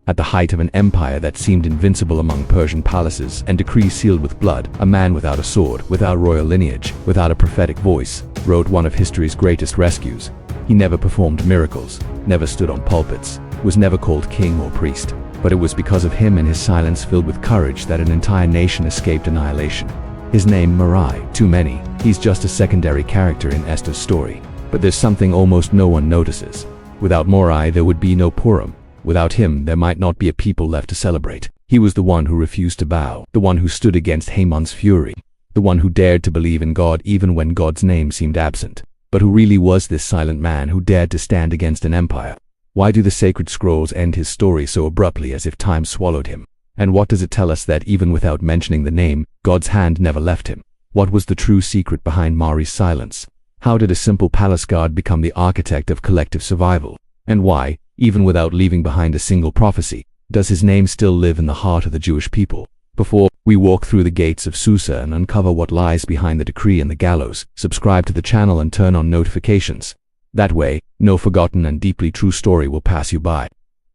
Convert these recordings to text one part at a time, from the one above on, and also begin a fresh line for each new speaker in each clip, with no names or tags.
At the height of an empire that seemed invincible among Persian palaces and decrees sealed with blood, a man without a sword, without royal lineage, without a prophetic voice, wrote one of history's greatest rescues. He never performed miracles, never stood on pulpits, was never called king or priest. But it was because of him and his silence filled with courage that an entire nation escaped annihilation. His name, Mordecai, too many. He's just a secondary character in Esther's story. But there's something almost no one notices. Without Mordecai, there would be no Purim. Without him, there might not be a people left to celebrate. He was the one who refused to bow, the one who stood against Haman's fury, the one who dared to believe in God even when God's name seemed absent. But who really was this silent man who dared to stand against an empire? Why do the sacred scrolls end his story so abruptly as if time swallowed him? And what does it tell us that even without mentioning the name, God's hand never left him? What was the true secret behind Mordecai's silence? How did a simple palace guard become the architect of collective survival? And why, even without leaving behind a single prophecy, does his name still live in the heart of the Jewish people? Before we walk through the gates of Susa and uncover what lies behind the decree and the gallows, subscribe to the channel and turn on notifications. That way, no forgotten and deeply true story will pass you by.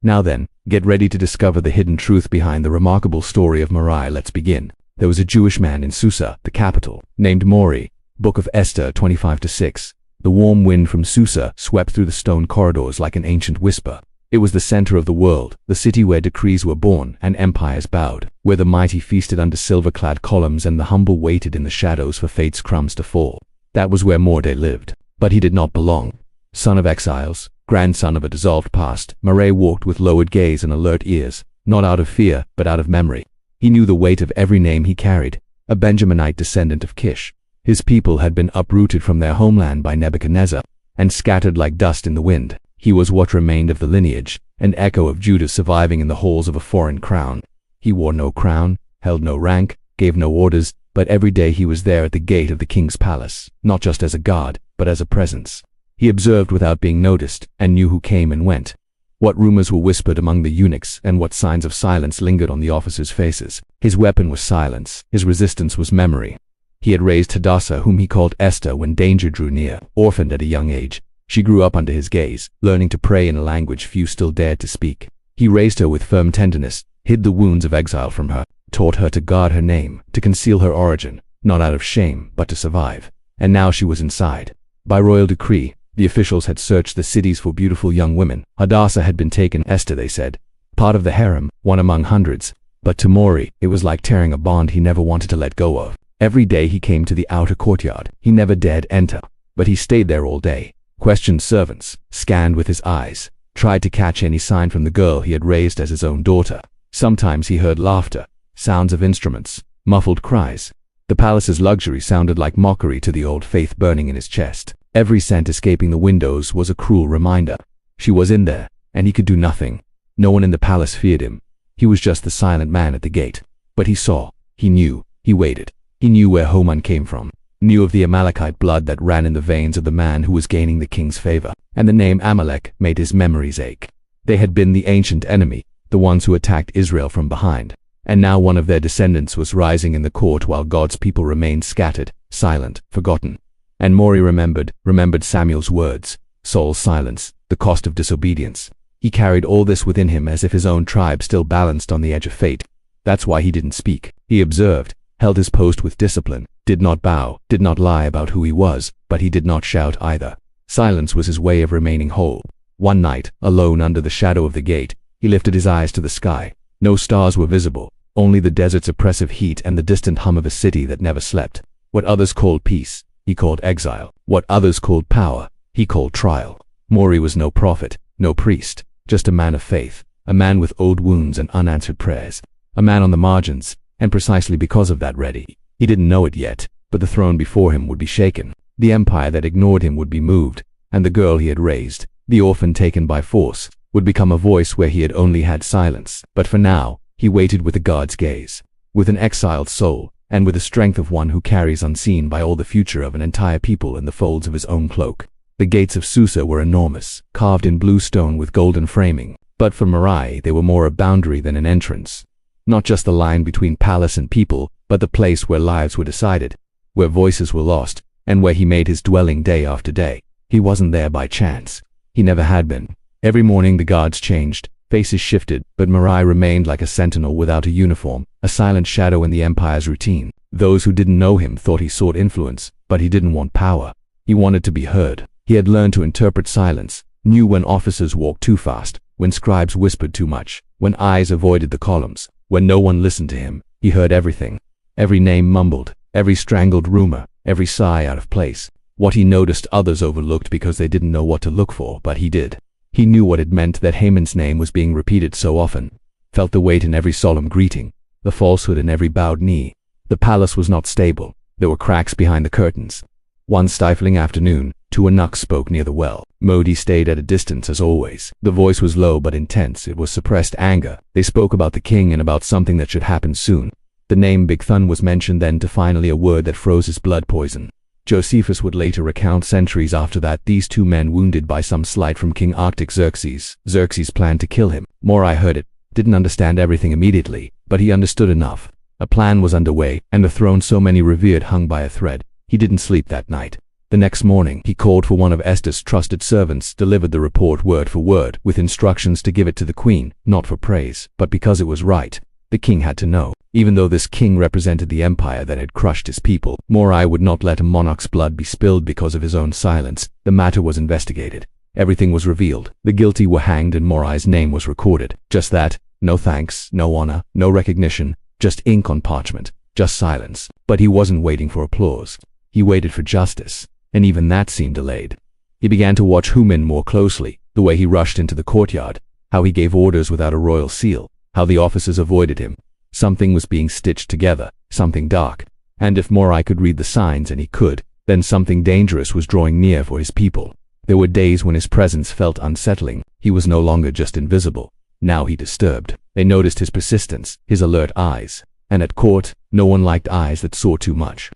Now then, get ready to discover the hidden truth behind the remarkable story of Mordecai. Let's begin. There was a Jewish man in Susa, the capital, named Mordecai. Book of Esther 25-6. The warm wind from Susa swept through the stone corridors like an ancient whisper. It was the center of the world, the city where decrees were born and empires bowed, where the mighty feasted under silver-clad columns and the humble waited in the shadows for fate's crumbs to fall. That was where Mordecai lived. But he did not belong. Son of exiles, grandson of a dissolved past, Mordecai walked with lowered gaze and alert ears, not out of fear, but out of memory. He knew the weight of every name he carried, a Benjaminite descendant of Kish. His people had been uprooted from their homeland by Nebuchadnezzar, and scattered like dust in the wind. He was what remained of the lineage, an echo of Judah surviving in the halls of a foreign crown. He wore no crown, held no rank, gave no orders, but every day he was there at the gate of the king's palace, not just as a guard, but as a presence. He observed without being noticed, and knew who came and went. What rumors were whispered among the eunuchs, and what signs of silence lingered on the officers' faces. His weapon was silence, his resistance was memory. He had raised Hadassah, whom he called Esther, when danger drew near. Orphaned at a young age, she grew up under his gaze, learning to pray in a language few still dared to speak. He raised her with firm tenderness, hid the wounds of exile from her, taught her to guard her name, to conceal her origin, not out of shame, but to survive. And now she was inside. By royal decree, the officials had searched the cities for beautiful young women. Hadassah had been taken, Esther, they said, part of the harem, one among hundreds. But to Mordecai, it was like tearing a bond he never wanted to let go of. Every day he came to the outer courtyard. He never dared enter, but he stayed there all day, questioned servants, scanned with his eyes, tried to catch any sign from the girl he had raised as his own daughter. Sometimes he heard laughter, sounds of instruments, muffled cries. The palace's luxury sounded like mockery to the old faith burning in his chest. Every scent escaping the windows was a cruel reminder. She was in there, and he could do nothing. No one in the palace feared him. He was just the silent man at the gate. But he saw, he knew, he waited. He knew where Haman came from, knew of the Amalekite blood that ran in the veins of the man who was gaining the king's favor, and the name Amalek made his memories ache. They had been the ancient enemy, the ones who attacked Israel from behind, and now one of their descendants was rising in the court while God's people remained scattered, silent, forgotten. And Mordecai remembered Samuel's words, Saul's silence, the cost of disobedience. He carried all this within him as if his own tribe still balanced on the edge of fate. That's why he didn't speak. He observed, held his post with discipline, did not bow, did not lie about who he was, but he did not shout either. Silence was his way of remaining whole. One night, alone under the shadow of the gate, he lifted his eyes to the sky. No stars were visible, only the desert's oppressive heat and the distant hum of a city that never slept. What others called peace, he called exile. What others called power, he called trial. Mordecai was no prophet, no priest, just a man of faith, a man with old wounds and unanswered prayers, a man on the margins, and precisely because of that ready. He didn't know it yet, but the throne before him would be shaken. The empire that ignored him would be moved, and the girl he had raised, the orphan taken by force, would become a voice where he had only had silence. But for now, he waited with a God's gaze, with an exiled soul, and with the strength of one who carries unseen by all the future of an entire people in the folds of his own cloak. The gates of Susa were enormous, carved in blue stone with golden framing, but for Mordecai they were more a boundary than an entrance. Not just the line between palace and people, but the place where lives were decided, where voices were lost, and where he made his dwelling day after day. He wasn't there by chance. He never had been. Every morning the guards changed, Faces shifted, but Morai remained like a sentinel without a uniform, a silent shadow in the empire's routine. Those who didn't know him thought he sought influence, but he didn't want power. He wanted to be heard. He had learned to interpret silence, knew when officers walked too fast, when scribes whispered too much, when eyes avoided the columns, when no one listened to him. He heard everything. Every name mumbled, every strangled rumor, every sigh out of place. What he noticed others overlooked because they didn't know what to look for, but he did. He knew what it meant that Haman's name was being repeated so often, felt the weight in every solemn greeting, the falsehood in every bowed knee. The palace was not stable. There were cracks behind the curtains. One stifling afternoon, two eunuchs spoke near the well. Modi stayed at a distance as always. The voice was low but intense. It was suppressed anger. They spoke about the king and about something that should happen soon. The name Big Thun was mentioned, then to finally a word that froze his blood: poison. Josephus would later recount centuries after that these two men wounded by some slight from King Artaxerxes. Xerxes planned to kill him. Morai heard it, didn't understand everything immediately, but he understood enough. A plan was underway, and the throne so many revered hung by a thread. He didn't sleep that night. The next morning, he called for one of Esther's trusted servants, delivered the report word for word, with instructions to give it to the queen, not for praise, but because it was right. The king had to know. Even though this king represented the empire that had crushed his people, Morai would not let a monarch's blood be spilled because of his own silence. The matter was investigated. Everything was revealed. The guilty were hanged and Morai's name was recorded. Just that. No thanks, no honor, no recognition, just ink on parchment, just silence. But he wasn't waiting for applause. He waited for justice, and even that seemed delayed. He began to watch Haman more closely, the way he rushed into the courtyard, how he gave orders without a royal seal, how the officers avoided him. Something was being stitched together, something dark. And if Morai could read the signs, and he could, then something dangerous was drawing near for his people. There were days when his presence felt unsettling. He was no longer just invisible. Now he disturbed. They noticed his persistence, his alert eyes. And at court, no one liked eyes that saw too much.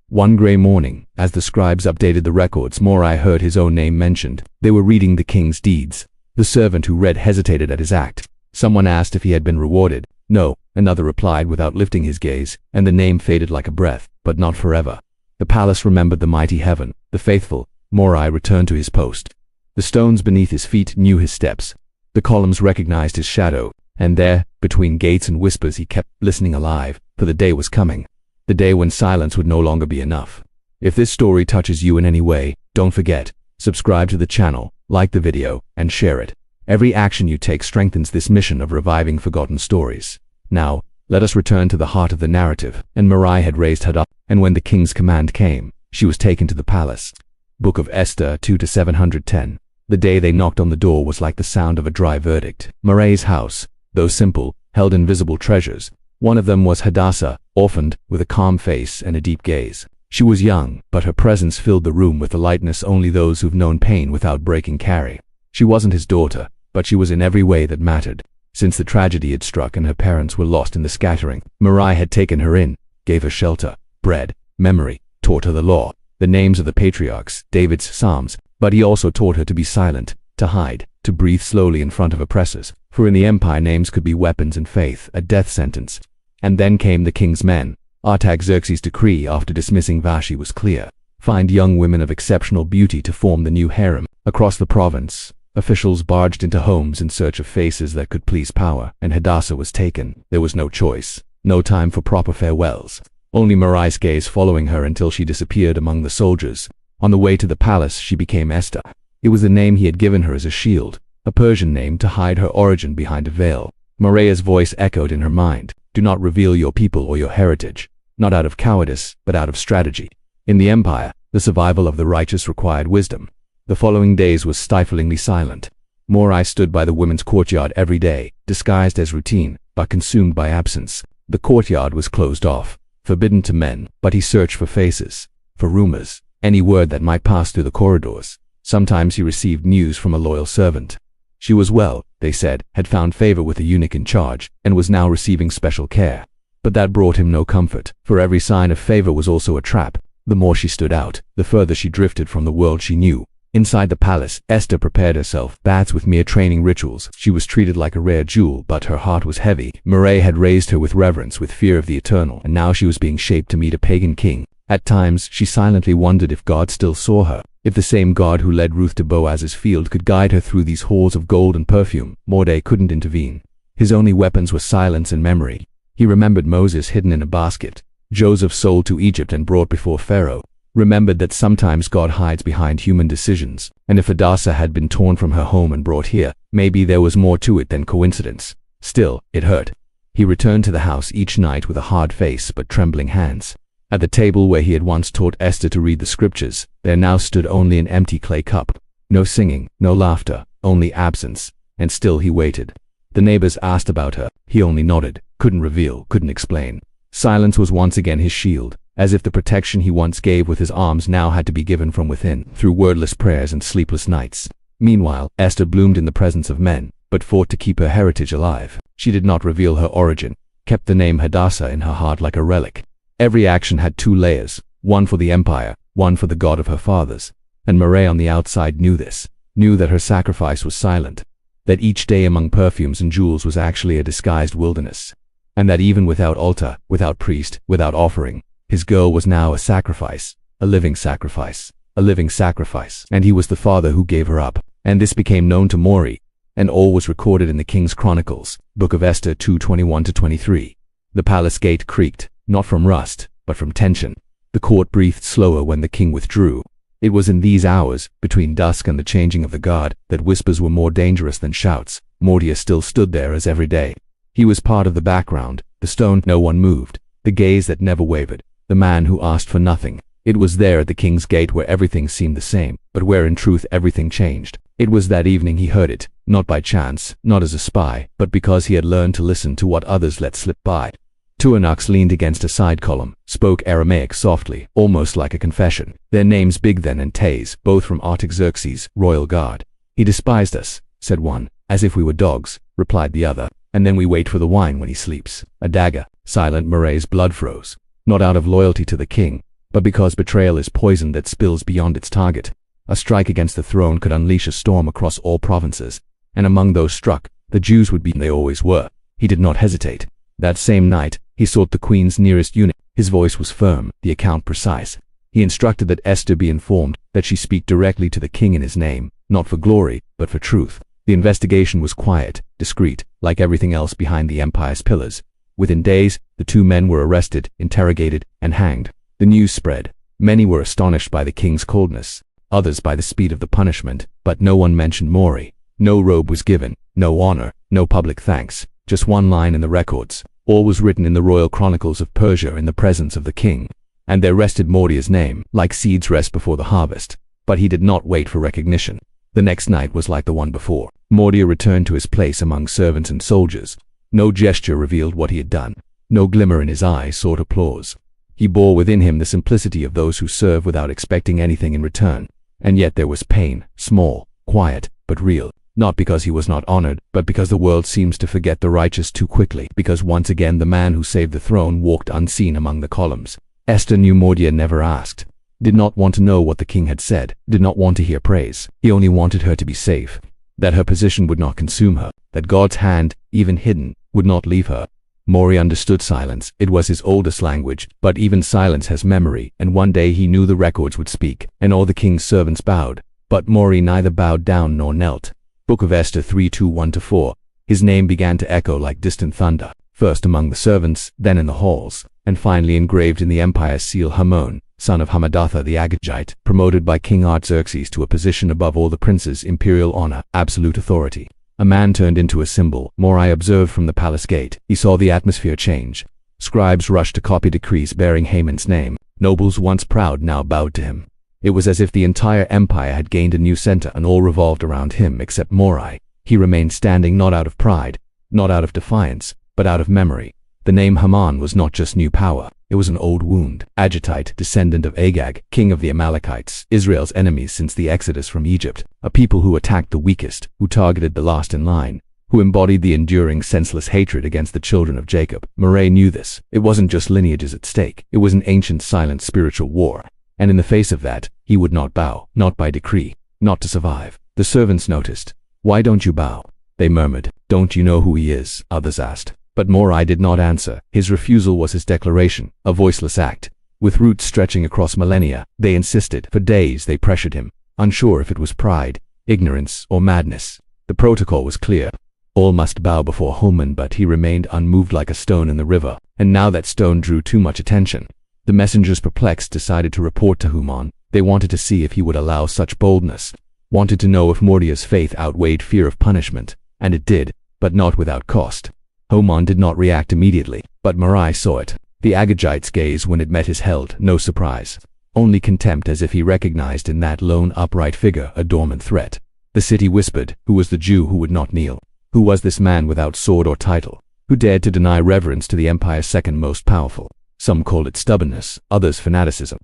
One gray morning, as the scribes updated the records, Morai heard his own name mentioned. They were reading the king's deeds. The servant who read hesitated at his act. Someone asked if he had been rewarded. No, another replied without lifting his gaze, and the name faded like a breath, but not forever. The palace remembered the mighty heaven, the faithful. Morai returned to his post. The stones beneath his feet knew his steps. The columns recognized his shadow, and there, between gates and whispers, he kept listening alive, for the day was coming. The day when silence would no longer be enough. If this story touches you in any way, don't forget, subscribe to the channel, like the video, and share it. Every action you take strengthens this mission of reviving forgotten stories. Now, let us return to the heart of the narrative. And Morai had raised her up, and when the king's command came, she was taken to the palace. Book of Esther 2-710. The day they knocked on the door was like the sound of a dry verdict. Morai's house, though simple, held invisible treasures. One of them was Hadassah, orphaned, with a calm face and a deep gaze. She was young, but her presence filled the room with a lightness only those who've known pain without breaking carry. She wasn't his daughter, but she was in every way that mattered. Since the tragedy had struck and her parents were lost in the scattering, Morai had taken her in, gave her shelter, bread, memory, taught her the law, the names of the patriarchs, David's psalms, but he also taught her to be silent, to hide, to breathe slowly in front of oppressors, for in the empire names could be weapons and faith, a death sentence. And then came the king's men. Artaxerxes' decree after dismissing Vashti was clear. Find young women of exceptional beauty to form the new harem. Across the province, officials barged into homes in search of faces that could please power, and Hadassah was taken. There was no choice, no time for proper farewells. Only Morai's gaze following her until she disappeared among the soldiers. On the way to the palace, she became Esther. It was the name he had given her as a shield, a Persian name to hide her origin behind a veil. Morai's voice echoed in her mind. Do not reveal your people or your heritage, not out of cowardice, but out of strategy. In the empire, the survival of the righteous required wisdom. The following days was stiflingly silent. Morai stood by the women's courtyard every day, disguised as routine, but consumed by absence. The courtyard was closed off, forbidden to men, but he searched for faces, for rumors, any word that might pass through the corridors. Sometimes he received news from a loyal servant. She was well, they said, had found favor with the eunuch in charge, and was now receiving special care. But that brought him no comfort, for every sign of favor was also a trap. The more she stood out, the further she drifted from the world she knew. Inside the palace, Esther prepared herself, baths with mere training rituals. She was treated like a rare jewel, but her heart was heavy. Morai had raised her with reverence, with fear of the eternal, and now she was being shaped to meet a pagan king. At times, she silently wondered if God still saw her, If the same God who led Ruth to Boaz's field could guide her through these halls of gold and perfume, Mordecai couldn't intervene. His only weapons were silence and memory. He remembered Moses hidden in a basket, Joseph sold to Egypt and brought before Pharaoh, remembered that sometimes God hides behind human decisions, and if Hadassah had been torn from her home and brought here, maybe there was more to it than coincidence. Still, it hurt. He returned to the house each night with a hard face but trembling hands. At the table where he had once taught Esther to read the scriptures, there now stood only an empty clay cup. No singing, no laughter, only absence, and still he waited. The neighbors asked about her, he only nodded, couldn't reveal, couldn't explain. Silence was once again his shield, as if the protection he once gave with his arms now had to be given from within, through wordless prayers and sleepless nights. Meanwhile, Esther bloomed in the presence of men, but fought to keep her heritage alive. She did not reveal her origin, kept the name Hadassah in her heart like a relic. Every action had two layers, one for the empire, one for the God of her fathers. And Mordecai on the outside knew this, knew that her sacrifice was silent, that each day among perfumes and jewels was actually a disguised wilderness, and that even without altar, without priest, without offering, his girl was now a sacrifice, a living sacrifice, a living sacrifice, and he was the father who gave her up. And this became known to Mordecai, and all was recorded in the King's Chronicles, Book of Esther 2:21-23. The palace gate creaked, not from rust, but from tension. The court breathed slower when the king withdrew. It was in these hours, between dusk and the changing of the guard, that whispers were more dangerous than shouts. Mordecai still stood there as every day. He was part of the background, the stone no one moved, the gaze that never wavered, the man who asked for nothing. It was there at the king's gate where everything seemed the same, but where in truth everything changed. It was that evening he heard it, not by chance, not as a spy, but because he had learned to listen to what others let slip by. Two eunuchs leaned against a side column, spoke Aramaic softly, almost like a confession. Their names Bigthan and Tays, both from Artaxerxes' royal guard. He despised us, said one. As if we were dogs, replied the other. And then we wait for the wine when he sleeps. A dagger. Silent Mordecai's blood froze. Not out of loyalty to the king, but because betrayal is poison that spills beyond its target. A strike against the throne could unleash a storm across all provinces, and among those struck, the Jews would be, they always were. He did not hesitate. That same night, he sought the queen's nearest eunuch. His voice was firm, the account precise. He instructed that Esther be informed, that she speak directly to the king in his name, not for glory, but for truth. The investigation was quiet, discreet, like everything else behind the empire's pillars. Within days, the two men were arrested, interrogated, and hanged. The news spread. Many were astonished by the king's coldness, others by the speed of the punishment, but no one mentioned Mordecai. No robe was given, no honor, no public thanks, just one line in the records. All was written in the royal chronicles of Persia in the presence of the king. And there rested Mordecai's name, like seeds rest before the harvest. But he did not wait for recognition. The next night was like the one before. Mordecai returned to his place among servants and soldiers. No gesture revealed what he had done. No glimmer in his eye sought applause. He bore within him the simplicity of those who serve without expecting anything in return. And yet there was pain, small, quiet, but real. Not because he was not honored, but because the world seems to forget the righteous too quickly, because once again the man who saved the throne walked unseen among the columns. Esther knew Mordecai never asked, did not want to know what the king had said, did not want to hear praise. He only wanted her to be safe, that her position would not consume her, that God's hand, even hidden, would not leave her. Mordecai understood silence. It was his oldest language, but even silence has memory, and one day he knew the records would speak, and all the king's servants bowed. But Mordecai neither bowed down nor knelt. Book of Esther 3:1-4. His name began to echo like distant thunder, first among the servants, then in the halls, and finally engraved in the empire's seal. Haman, son of Hammedatha the Agagite, promoted by King Artaxerxes to a position above all the princes, imperial honor, absolute authority. A man turned into a symbol. Mordecai observed from the palace gate. He saw the atmosphere change. Scribes rushed to copy decrees bearing Haman's name. Nobles once proud now bowed to him. It was as if the entire empire had gained a new center and all revolved around him except Mordecai. He remained standing not out of pride, not out of defiance, but out of memory. The name Haman was not just new power, it was an old wound. Agagite, descendant of Agag, king of the Amalekites, Israel's enemies since the exodus from Egypt, a people who attacked the weakest, who targeted the last in line, who embodied the enduring senseless hatred against the children of Jacob. Mordecai knew this. It wasn't just lineages at stake, it was an ancient silent spiritual war. And in the face of that, he would not bow, not by decree, not to survive. The servants noticed. Why don't you bow? They murmured. Don't you know who he is? Others asked. But Mordecai did not answer. His refusal was his declaration, a voiceless act. With roots stretching across millennia, they insisted. For days they pressured him. unsure if it was pride, ignorance, or madness. The protocol was clear. All must bow before Haman, but he remained unmoved like a stone in the river, and now that stone drew too much attention. The messengers, perplexed, decided to report to Haman. They wanted to see if he would allow such boldness, wanted to know if Mordecai's faith outweighed fear of punishment, and it did, but not without cost. Haman did not react immediately, but Mordecai saw it. The Agagite's gaze when it met his held no surprise, only contempt, as if he recognized in that lone upright figure a dormant threat. The city whispered, who was the Jew who would not kneel? Who was this man without sword or title, who dared to deny reverence to the empire's second most powerful? Some called it stubbornness, others fanaticism.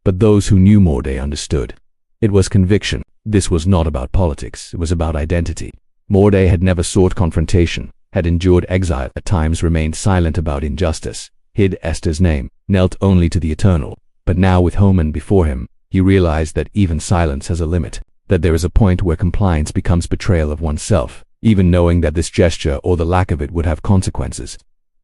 But those who knew Mordecai understood. It was conviction. This was not about politics, it was about identity. Mordecai had never sought confrontation, had endured exile, at times remained silent about injustice, hid Esther's name, knelt only to the eternal. But now, with Haman before him, he realized that even silence has a limit, that there is a point where compliance becomes betrayal of oneself, even knowing that this gesture or the lack of it would have consequences.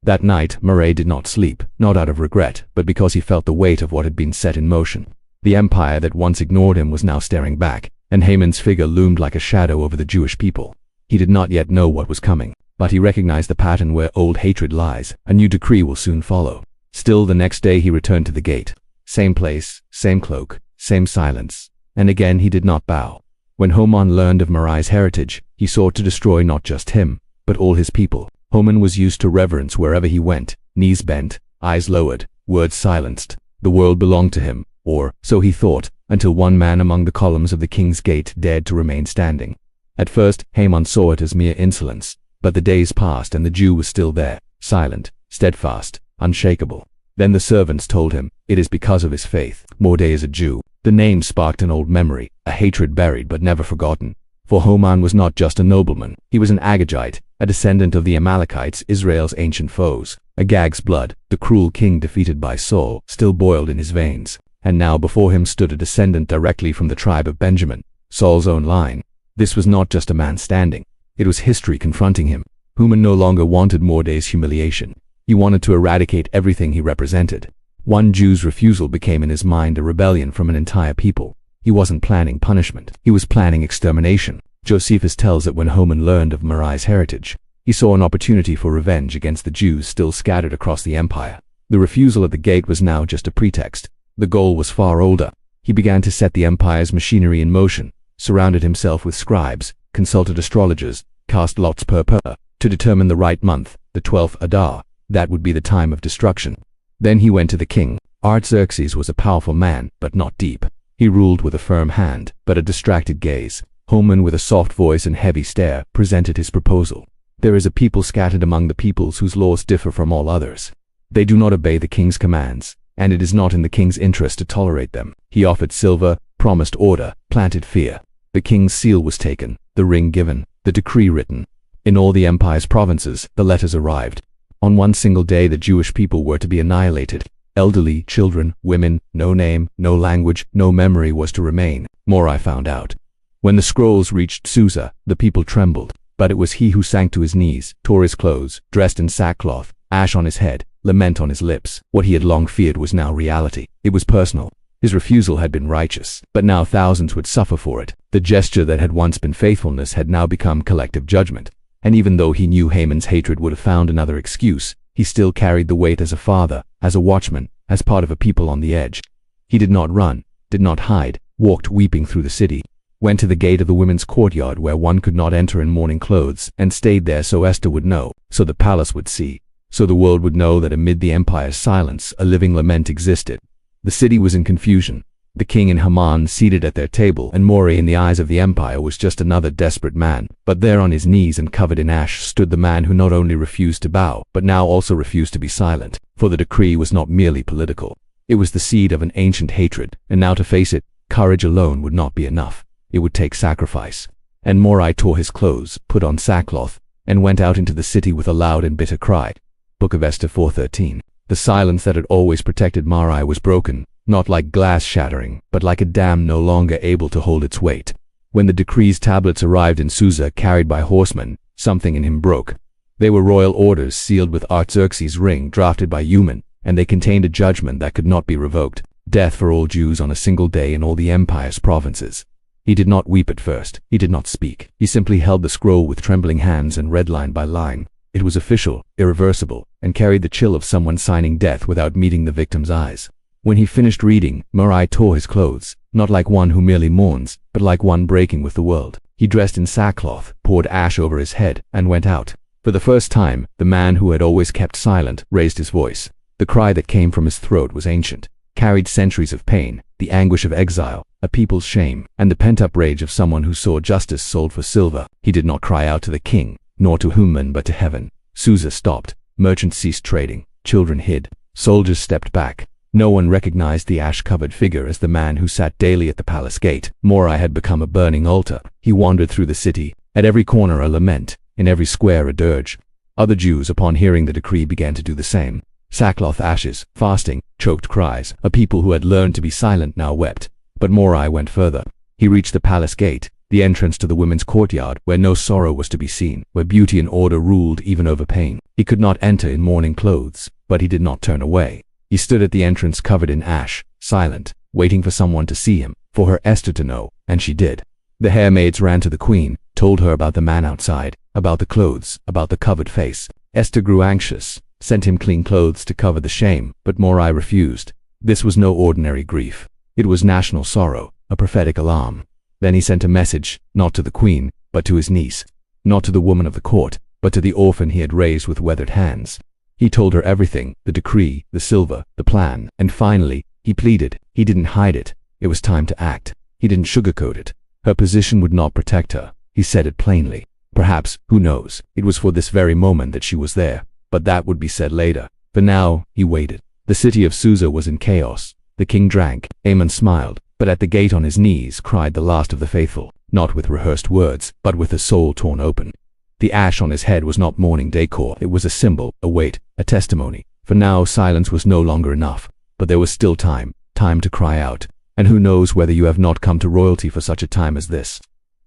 That night, Mordecai did not sleep, not out of regret, but because he felt the weight of what had been set in motion. The empire that once ignored him was now staring back, and Haman's figure loomed like a shadow over the Jewish people. He did not yet know what was coming, but he recognized the pattern. Where old hatred lies, a new decree will soon follow. Still, the next day he returned to the gate. Same place, same cloak, same silence, and again he did not bow. When Haman learned of Mordecai's heritage, he sought to destroy not just him, but all his people. Haman was used to reverence wherever he went, knees bent, eyes lowered, words silenced. The world belonged to him, or so he thought, until one man among the columns of the king's gate dared to remain standing. At first, Haman saw it as mere insolence, but the days passed and the Jew was still there, silent, steadfast, unshakable. Then the servants told him, it is because of his faith. Mordecai is a Jew. The name sparked an old memory, a hatred buried but never forgotten. For Haman was not just a nobleman, he was an Agagite, a descendant of the Amalekites, Israel's ancient foes. Agag's blood, the cruel king defeated by Saul, still boiled in his veins. And now before him stood a descendant directly from the tribe of Benjamin, Saul's own line. This was not just a man standing. It was history confronting him. Haman no longer wanted Mordecai's humiliation. He wanted to eradicate everything he represented. One Jew's refusal became in his mind a rebellion from an entire people. He wasn't planning punishment. He was planning extermination. Josephus tells that when Haman learned of Mordecai's heritage, he saw an opportunity for revenge against the Jews still scattered across the empire. The refusal at the gate was now just a pretext. The goal was far older. He began to set the empire's machinery in motion, surrounded himself with scribes, consulted astrologers, cast lots per to determine the right month, the 12th Adar. That would be the time of destruction. Then he went to the king. Artaxerxes was a powerful man, but not deep. He ruled with a firm hand, but a distracted gaze. Haman, with a soft voice and heavy stare, presented his proposal. There is a people scattered among the peoples whose laws differ from all others. They do not obey the king's commands, and it is not in the king's interest to tolerate them. He offered silver, promised order, planted fear. The king's seal was taken, the ring given, the decree written. In all the empire's provinces, the letters arrived. On one single day the Jewish people were to be annihilated. Elderly, children, women, no name, no language, no memory was to remain. More I found out. When the scrolls reached Susa, the people trembled. But it was he who sank to his knees, tore his clothes, dressed in sackcloth, ash on his head, lament on his lips. What he had long feared was now reality. It was personal. His refusal had been righteous, but now thousands would suffer for it. The gesture that had once been faithfulness had now become collective judgment. And even though he knew Haman's hatred would have found another excuse, he still carried the weight as a father, as a watchman, as part of a people on the edge. He did not run, did not hide, walked weeping through the city, went to the gate of the women's courtyard where one could not enter in mourning clothes, and stayed there so Esther would know, so the palace would see, so the world would know that amid the empire's silence a living lament existed. The city was in confusion. The king and Haman seated at their table, and Mordecai in the eyes of the empire was just another desperate man. But there on his knees and covered in ash stood the man who not only refused to bow, but now also refused to be silent. For the decree was not merely political. It was the seed of an ancient hatred, and now to face it, courage alone would not be enough. It would take sacrifice. And Mordecai tore his clothes, put on sackcloth, and went out into the city with a loud and bitter cry. Book of Esther 4:13. The silence that had always protected Mordecai was broken, not like glass shattering, but like a dam no longer able to hold its weight. When the decree's tablets arrived in Susa carried by horsemen, something in him broke. They were royal orders sealed with Artaxerxes' ring drafted by Haman, and they contained a judgment that could not be revoked. Death for all Jews on a single day in all the empire's provinces. He did not weep at first. He did not speak. He simply held the scroll with trembling hands and read line by line. It was official, irreversible, and carried the chill of someone signing death without meeting the victim's eyes. When he finished reading, Mordecai tore his clothes, not like one who merely mourns, but like one breaking with the world. He dressed in sackcloth, poured ash over his head, and went out. For the first time, the man who had always kept silent raised his voice. The cry that came from his throat was ancient, carried centuries of pain, the anguish of exile, a people's shame, and the pent-up rage of someone who saw justice sold for silver. He did not cry out to the king, nor to Haman, but to heaven. Susa stopped. Merchants ceased trading. Children hid. Soldiers stepped back. No one recognized the ash-covered figure as the man who sat daily at the palace gate. Mordecai had become a burning altar. He wandered through the city. At every corner a lament, in every square a dirge. Other Jews, upon hearing the decree, began to do the same. Sackcloth, ashes, fasting, choked cries. A people who had learned to be silent now wept. But Mordecai went further. He reached the palace gate, the entrance to the women's courtyard, where no sorrow was to be seen, where beauty and order ruled even over pain. He could not enter in mourning clothes, but he did not turn away. He stood at the entrance covered in ash, silent, waiting for someone to see him, for her Esther to know, and she did. The hairmaids ran to the queen, told her about the man outside, about the clothes, about the covered face. Esther grew anxious, sent him clean clothes to cover the shame, but Mordecai refused. This was no ordinary grief. It was national sorrow, a prophetic alarm. Then he sent a message, not to the queen, but to his niece, not to the woman of the court, but to the orphan he had raised with weathered hands. He told her everything, the decree, the silver, the plan, and finally, he pleaded. He didn't hide it. It was time to act. He didn't sugarcoat it. Her position would not protect her. He said it plainly. Perhaps, who knows, it was for this very moment that she was there, but that would be said later. For now, he waited. The city of Susa was in chaos. The king drank. Haman smiled, but at the gate on his knees cried the last of the faithful, not with rehearsed words, but with a soul torn open. The ash on his head was not mourning decor. It was a symbol, a weight, a testimony. For now, silence was no longer enough. But there was still time to cry out. And who knows whether you have not come to royalty for such a time as this.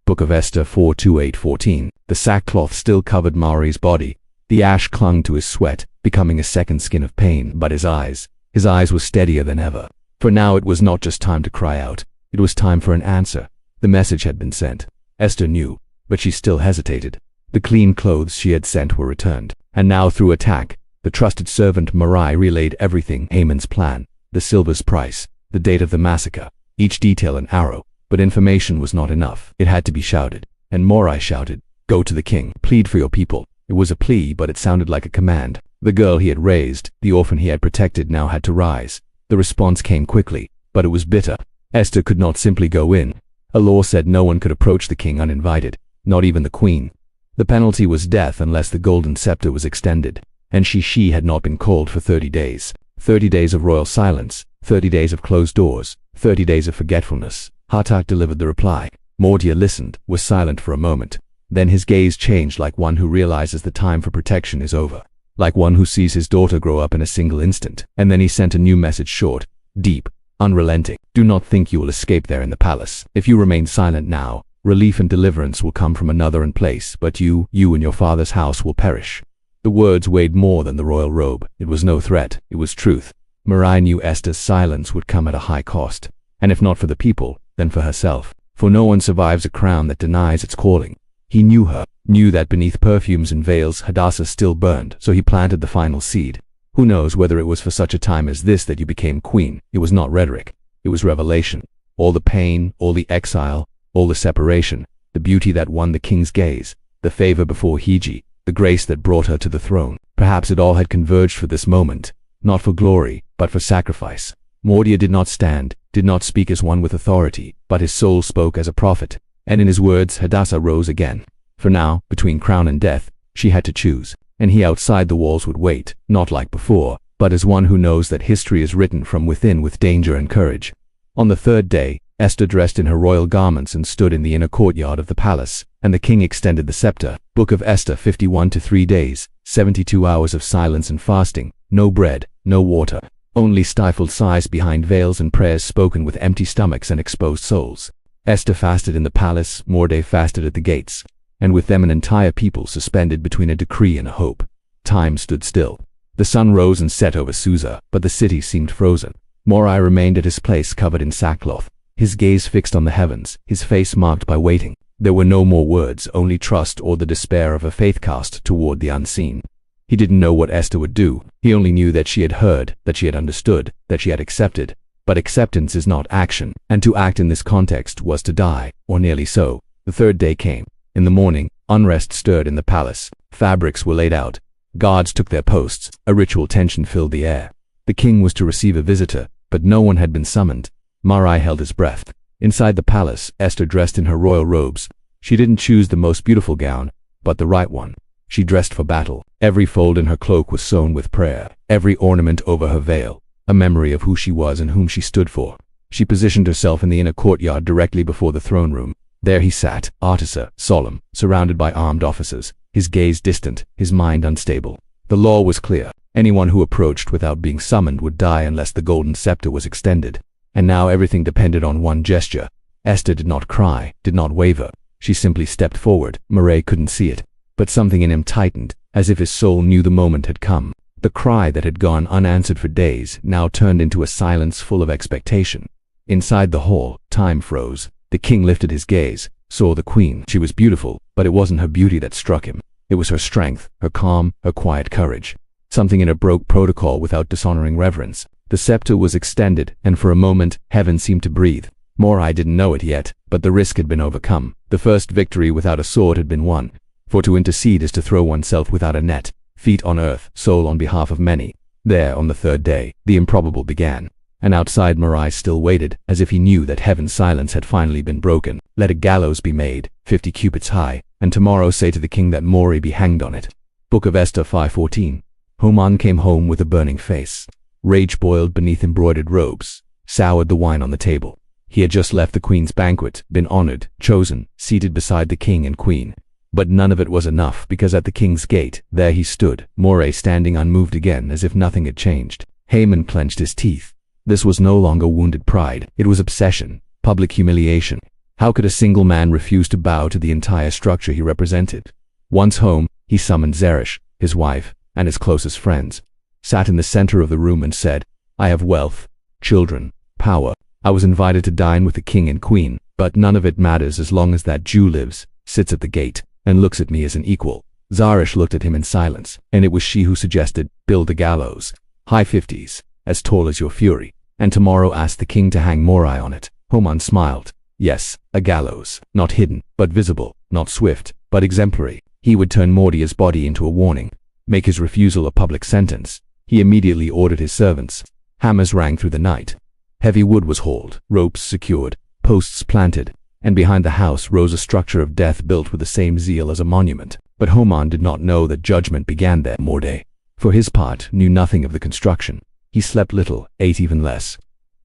Book of Esther 4:2-8-14. The sackcloth still covered Mordecai's body. The ash clung to his sweat, becoming a second skin of pain, but his eyes were steadier than ever. For now it was not just time to cry out. It was time for an answer. The message had been sent. Esther knew, but she still hesitated. The clean clothes she had sent were returned. And now through attack, the trusted servant Mordecai relayed everything: Haman's plan, the silver's price, the date of the massacre, each detail an arrow. But information was not enough. It had to be shouted. And Mordecai shouted, "Go to the king. Plead for your people." It was a plea, but it sounded like a command. The girl he had raised, the orphan he had protected, now had to rise. The response came quickly, but it was bitter. Esther could not simply go in. A law said no one could approach the king uninvited, not even the queen. The penalty was death unless the golden scepter was extended. And she had not been called for 30 days. 30 days of royal silence, 30 days of closed doors, 30 days of forgetfulness. Hatak delivered the reply. Mordecai listened, was silent for a moment. Then his gaze changed, like one who realizes the time for protection is over. Like one who sees his daughter grow up in a single instant. And then he sent a new message, short, deep, unrelenting. Do not think you will escape there in the palace. If you remain silent now, relief and deliverance will come from another place, but you and your father's house will perish. The words weighed more than the royal robe. It was no threat, it was truth. Mordecai knew Esther's silence would come at a high cost. And if not for the people, then for herself. For no one survives a crown that denies its calling. He knew her, knew that beneath perfumes and veils Hadassah still burned, so he planted the final seed. Who knows whether it was for such a time as this that you became queen? It was not rhetoric. It was revelation. All the pain, all the exile, all the separation, the beauty that won the king's gaze, the favor before Hiji, the grace that brought her to the throne. Perhaps it all had converged for this moment, not for glory, but for sacrifice. Mordecai did not stand, did not speak as one with authority, but his soul spoke as a prophet. And in his words Hadassah rose again. For now, between crown and death, she had to choose. And he outside the walls would wait, not like before, but as one who knows that history is written from within with danger and courage. On the third day, Esther dressed in her royal garments and stood in the inner courtyard of the palace, and the king extended the scepter. Book of Esther 51 to 3 days, 72 hours of silence and fasting, no bread, no water, only stifled sighs behind veils and prayers spoken with empty stomachs and exposed souls. Esther fasted in the palace, Mordecai fasted at the gates, and with them an entire people suspended between a decree and a hope. Time stood still. The sun rose and set over Susa, but the city seemed frozen. Mordecai remained at his place covered in sackcloth, his gaze fixed on the heavens, his face marked by waiting. There were no more words, only trust or the despair of a faith cast toward the unseen. He didn't know what Esther would do. He only knew that she had heard, that she had understood, that she had accepted. But acceptance is not action, and to act in this context was to die, or nearly so. The third day came. In the morning, unrest stirred in the palace. Fabrics were laid out. Guards took their posts. A ritual tension filled the air. The king was to receive a visitor, but no one had been summoned. Mordecai held his breath. Inside the palace, Esther dressed in her royal robes. She didn't choose the most beautiful gown, but the right one. She dressed for battle. Every fold in her cloak was sewn with prayer. Every ornament over her veil, a memory of who she was and whom she stood for. She positioned herself in the inner courtyard directly before the throne room. There he sat, artisan, solemn, surrounded by armed officers, his gaze distant, his mind unstable. The law was clear. Anyone who approached without being summoned would die unless the golden scepter was extended. And now everything depended on one gesture. Esther did not cry, did not waver. She simply stepped forward. Mordecai couldn't see it, but something in him tightened, as if his soul knew the moment had come. The cry that had gone unanswered for days now turned into a silence full of expectation. Inside the hall, time froze. The king lifted his gaze, saw the queen. She was beautiful, but it wasn't her beauty that struck him. It was her strength, her calm, her quiet courage. Something in her broke protocol without dishonoring reverence. The scepter was extended, and for a moment, heaven seemed to breathe. Mordecai didn't know it yet, but the risk had been overcome. The first victory without a sword had been won. For to intercede is to throw oneself without a net, feet on earth, soul on behalf of many. There, on the third day, the improbable began. And outside Mordecai still waited, as if he knew that heaven's silence had finally been broken. Let a gallows be made, 50 cubits high, and tomorrow say to the king that Mordecai be hanged on it. Book of Esther 5:14. Haman came home with a burning face. Rage boiled beneath embroidered robes, soured the wine on the table. He had just left the queen's banquet, been honored, chosen, seated beside the king and queen. But none of it was enough, because at the king's gate, there he stood, Mordecai standing unmoved again as if nothing had changed. Haman clenched his teeth. This was no longer wounded pride, it was obsession, public humiliation. How could a single man refuse to bow to the entire structure he represented? Once home, he summoned Zeresh, his wife, and his closest friends, sat in the center of the room and said, I have wealth, children, power. I was invited to dine with the king and queen, but none of it matters as long as that Jew lives, sits at the gate, and looks at me as an equal. Zeresh looked at him in silence, and it was she who suggested, build a gallows. High 50s, as tall as your fury, and tomorrow ask the king to hang Mordecai on it. Haman smiled. Yes, a gallows, not hidden, but visible, not swift, but exemplary. He would turn Mordecai's body into a warning, make his refusal a public sentence. He immediately ordered his servants. Hammers rang through the night. Heavy wood was hauled, ropes secured, posts planted, and behind the house rose a structure of death built with the same zeal as a monument. But Haman did not know that judgment began there. Mordecai, for his part, knew nothing of the construction. He slept little, ate even less,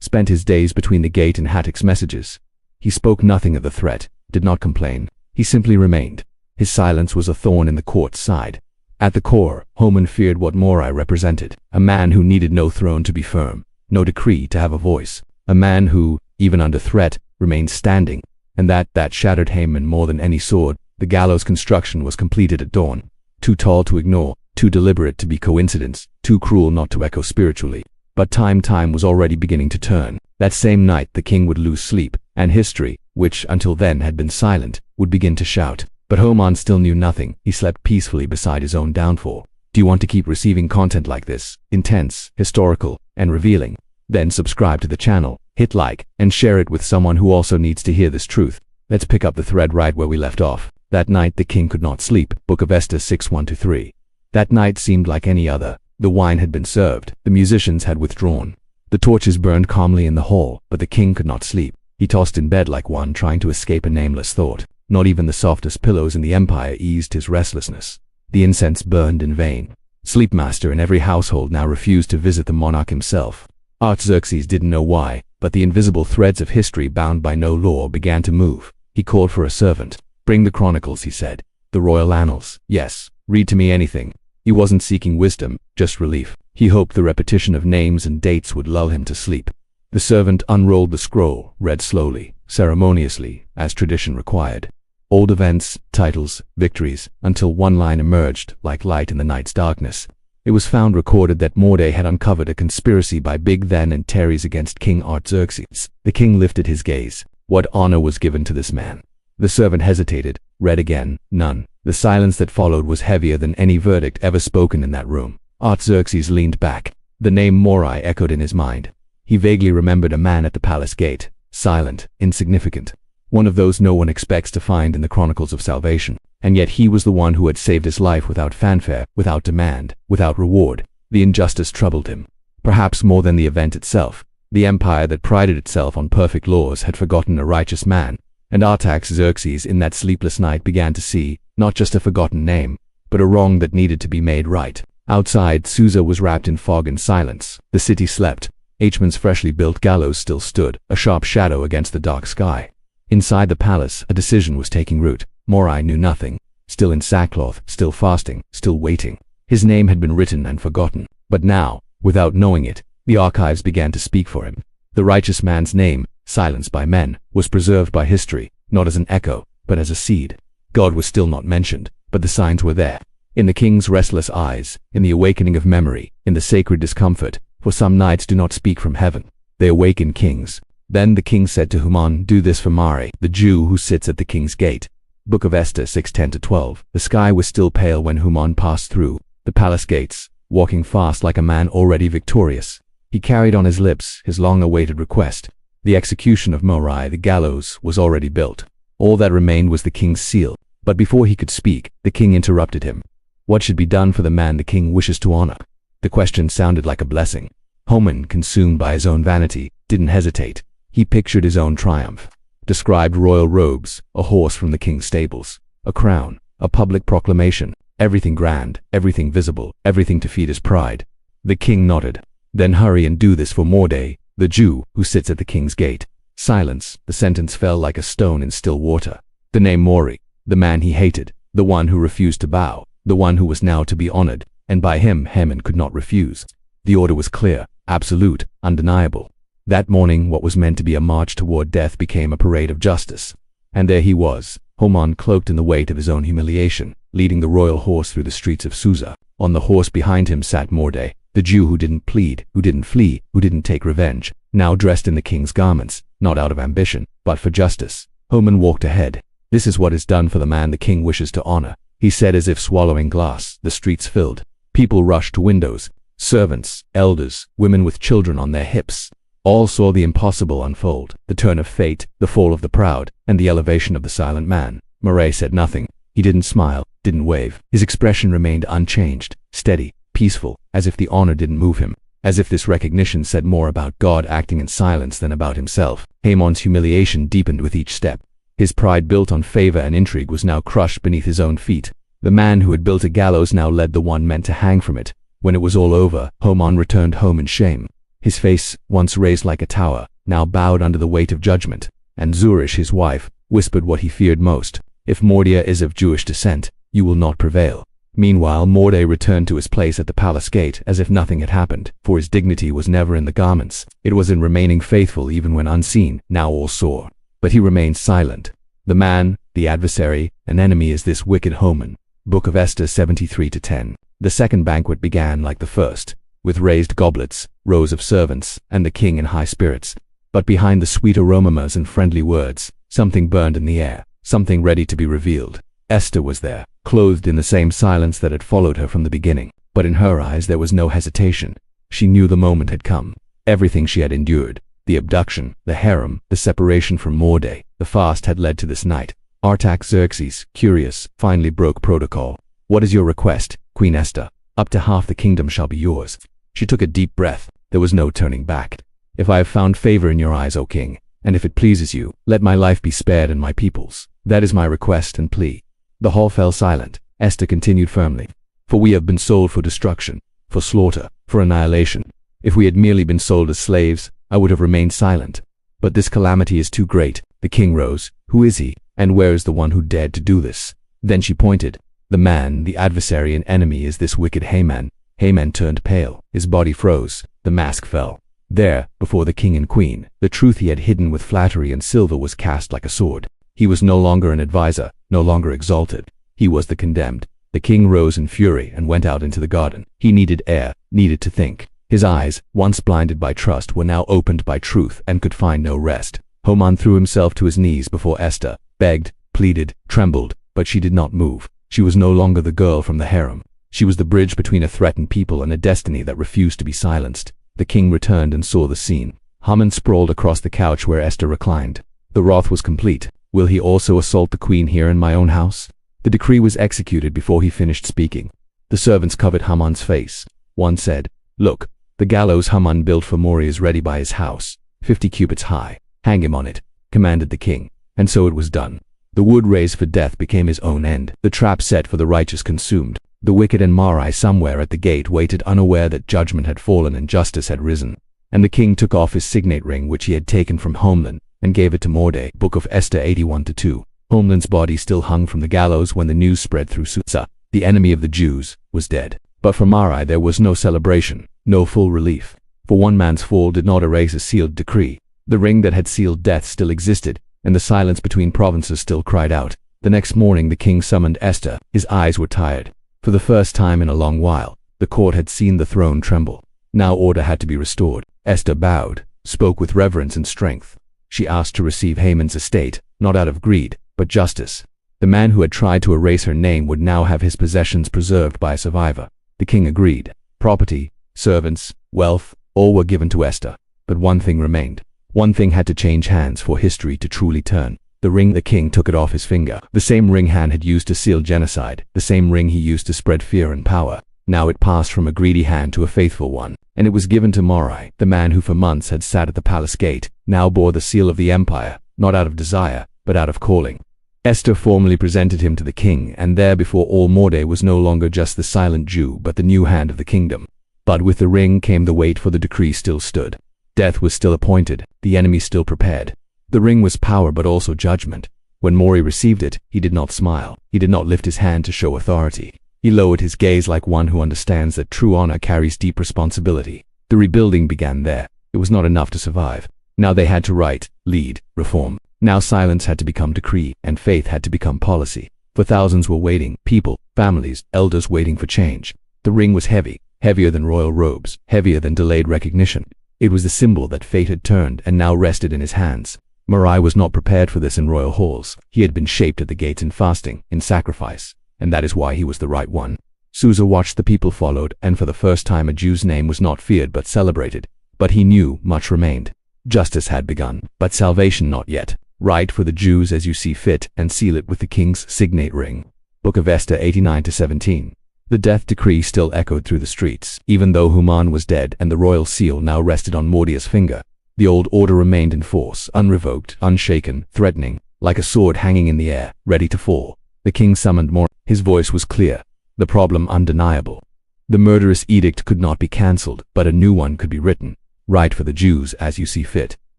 spent his days between the gate and Hattic's messages. He spoke nothing of the threat, did not complain. He simply remained. His silence was a thorn in the court's side. At the core, Haman feared what Mordecai represented, a man who needed no throne to be firm, no decree to have a voice, a man who, even under threat, remained standing, and that shattered Haman more than any sword. The gallows construction was completed at dawn, too tall to ignore, too deliberate to be coincidence, too cruel not to echo spiritually. But time was already beginning to turn. That same night the king would lose sleep, and history, which until then had been silent, would begin to shout. But Haman still knew nothing. He slept peacefully beside his own downfall. Do you want to keep receiving content like this, intense, historical, and revealing? Then subscribe to the channel, hit like, and share it with someone who also needs to hear this truth. Let's pick up the thread right where we left off. That night the king could not sleep. Book of Esther 6:1-3. That night seemed like any other. The wine had been served. The musicians had withdrawn. The torches burned calmly in the hall, but the king could not sleep. He tossed in bed like one trying to escape a nameless thought. Not even the softest pillows in the empire eased his restlessness. The incense burned in vain. Sleepmaster in every household now refused to visit the monarch himself. Artaxerxes didn't know why, but the invisible threads of history bound by no law began to move. He called for a servant. Bring the chronicles, he said. The royal annals. Yes, read to me anything. He wasn't seeking wisdom, just relief. He hoped the repetition of names and dates would lull him to sleep. The servant unrolled the scroll, read slowly, ceremoniously, as tradition required. Old events, titles, victories, until one line emerged, like light in the night's darkness. It was found recorded that Mordecai had uncovered a conspiracy by Big Then and Teres against King Artaxerxes. The king lifted his gaze. What honor was given to this man? The servant hesitated, read again, none. The silence that followed was heavier than any verdict ever spoken in that room. Artaxerxes leaned back. The name Mordecai echoed in his mind. He vaguely remembered a man at the palace gate, silent, insignificant. One of those no one expects to find in the chronicles of salvation. And yet he was the one who had saved his life without fanfare, without demand, without reward. The injustice troubled him. Perhaps more than the event itself. The empire that prided itself on perfect laws had forgotten a righteous man, and Artaxerxes in that sleepless night began to see, not just a forgotten name, but a wrong that needed to be made right. Outside, Susa was wrapped in fog and silence. The city slept. Haman's freshly built gallows still stood, a sharp shadow against the dark sky. Inside the palace, a decision was taking root. Mordecai knew nothing, still in sackcloth, still fasting, still waiting. His name had been written and forgotten, but now, without knowing it, the archives began to speak for him. The righteous man's name, silenced by men, was preserved by history, not as an echo, but as a seed. God was still not mentioned, but the signs were there. In the king's restless eyes, in the awakening of memory, in the sacred discomfort, for some nights do not speak from heaven. They awaken kings. Then the king said to Haman, "Do this for Mordecai, the Jew who sits at the king's gate." Book of Esther 6:10-12. The sky was still pale when Haman passed through the palace gates, walking fast like a man already victorious. He carried on his lips his long-awaited request. The execution of Mordecai, the gallows, was already built. All that remained was the king's seal. But before he could speak, the king interrupted him. What should be done for the man the king wishes to honor? The question sounded like a blessing. Haman, consumed by his own vanity, didn't hesitate. He pictured his own triumph. Described royal robes, a horse from the king's stables, a crown, a public proclamation, everything grand, everything visible, everything to feed his pride. The king nodded. Then hurry and do this for Mordecai, the Jew who sits at the king's gate. Silence. The sentence fell like a stone in still water. The name Mordecai, the man he hated, the one who refused to bow, the one who was now to be honored, and by him Haman could not refuse. The order was clear, absolute, undeniable. That morning, what was meant to be a march toward death became a parade of justice. And there he was, Haman cloaked in the weight of his own humiliation, leading the royal horse through the streets of Susa. On the horse behind him sat Mordecai, the Jew who didn't plead, who didn't flee, who didn't take revenge, now dressed in the king's garments, not out of ambition, but for justice. Haman walked ahead. "This is what is done for the man the king wishes to honor," he said as if swallowing glass. The streets filled. People rushed to windows. Servants, elders, women with children on their hips. All saw the impossible unfold, the turn of fate, the fall of the proud, and the elevation of the silent man. Mordecai said nothing. He didn't smile, didn't wave. His expression remained unchanged, steady, peaceful, as if the honor didn't move him, as if this recognition said more about God acting in silence than about himself. Haman's humiliation deepened with each step. His pride built on favor and intrigue was now crushed beneath his own feet. The man who had built a gallows now led the one meant to hang from it. When it was all over, Haman returned home in shame. His face, once raised like a tower, now bowed under the weight of judgment, and Zeresh, his wife, whispered what he feared most: "If Mordecai is of Jewish descent, you will not prevail." Meanwhile, Mordecai returned to his place at the palace gate as if nothing had happened, for his dignity was never in the garments. It was in remaining faithful even when unseen. Now all saw. But he remained silent. The man, the adversary, an enemy is this wicked Haman. Book of Esther 73-10. The second banquet began like the first, with raised goblets, rows of servants, and the king in high spirits. But behind the sweet aromas and friendly words, something burned in the air, something ready to be revealed. Esther was there, clothed in the same silence that had followed her from the beginning. But in her eyes there was no hesitation. She knew the moment had come. Everything she had endured, the abduction, the harem, the separation from Mordecai, the fast had led to this night. Artaxerxes, curious, finally broke protocol. "What is your request, Queen Esther? Up to half the kingdom shall be yours." She took a deep breath. There was no turning back. "If I have found favor in your eyes, O king, and if it pleases you, let my life be spared and my people's. That is my request and plea." The hall fell silent. Esther continued firmly. "For we have been sold for destruction, for slaughter, for annihilation. If we had merely been sold as slaves, I would have remained silent. But this calamity is too great." The king rose. "Who is he, and where is the one who dared to do this?" Then she pointed. "The man, the adversary and enemy is this wicked Haman." Haman turned pale. His body froze. The mask fell. There, before the king and queen, the truth he had hidden with flattery and silver was cast like a sword. He was no longer an advisor, no longer exalted. He was the condemned. The king rose in fury and went out into the garden. He needed air, needed to think. His eyes, once blinded by trust, were now opened by truth and could find no rest. Haman threw himself to his knees before Esther, begged, pleaded, trembled, but she did not move. She was no longer the girl from the harem. She was the bridge between a threatened people and a destiny that refused to be silenced. The king returned and saw the scene. Haman sprawled across the couch where Esther reclined. The wrath was complete. Will he also assault the queen here in my own house? The decree was executed before he finished speaking. The servants covered Haman's face. One said, "Look, the gallows Haman built for Mori is ready by his house, 50 cubits high. Hang him on it," commanded the king. And so it was done. The wood raised for death became his own end. The trap set for the righteous consumed. The wicked and Mari somewhere at the gate waited, unaware that judgment had fallen and justice had risen. And the king took off his signet ring which he had taken from Haman and gave it to Mordecai. Book of Esther 81-2. Haman's body still hung from the gallows when the news spread through Susa. The enemy of the Jews was dead. But for Mari there was no celebration, no full relief. For one man's fall did not erase a sealed decree. The ring that had sealed death still existed, and the silence between provinces still cried out. The next morning the king summoned Esther. His eyes were tired. For the first time in a long while, the court had seen the throne tremble. Now order had to be restored. Esther bowed, spoke with reverence and strength. She asked to receive Haman's estate, not out of greed, but justice. The man who had tried to erase her name would now have his possessions preserved by a survivor. The king agreed. Property, servants, wealth, all were given to Esther. But one thing remained. One thing had to change hands for history to truly turn. The ring. The king took it off his finger. The same ring Han had used to seal genocide, the same ring he used to spread fear and power. Now it passed from a greedy hand to a faithful one, and it was given to Mordecai. The man who for months had sat at the palace gate now bore the seal of the empire, not out of desire, but out of calling. Esther formally presented him to the king, and there before all Mordecai was no longer just the silent Jew but the new hand of the kingdom. But with the ring came the weight, for the decree still stood. Death was still appointed, the enemy still prepared. The ring was power but also judgment. When Mori received it, he did not smile. He did not lift his hand to show authority. He lowered his gaze like one who understands that true honor carries deep responsibility. The rebuilding began there. It was not enough to survive. Now they had to write, lead, reform. Now silence had to become decree, and faith had to become policy. For thousands were waiting, people, families, elders waiting for change. The ring was heavy, heavier than royal robes, heavier than delayed recognition. It was the symbol that fate had turned and now rested in his hands. Mordecai was not prepared for this in royal halls. He had been shaped at the gates in fasting, in sacrifice, and that is why he was the right one. Susa watched the people followed, and for the first time a Jew's name was not feared but celebrated. But he knew much remained. Justice had begun, but salvation not yet. Write for the Jews as you see fit, and seal it with the king's signet ring. Book of Esther 89-17. The death decree still echoed through the streets, even though Haman was dead and the royal seal now rested on Mordecai's finger. The old order remained in force, unrevoked, unshaken, threatening, like a sword hanging in the air, ready to fall. The king summoned more. His voice was clear, the problem undeniable. The murderous edict could not be cancelled, but a new one could be written. Write for the Jews as you see fit.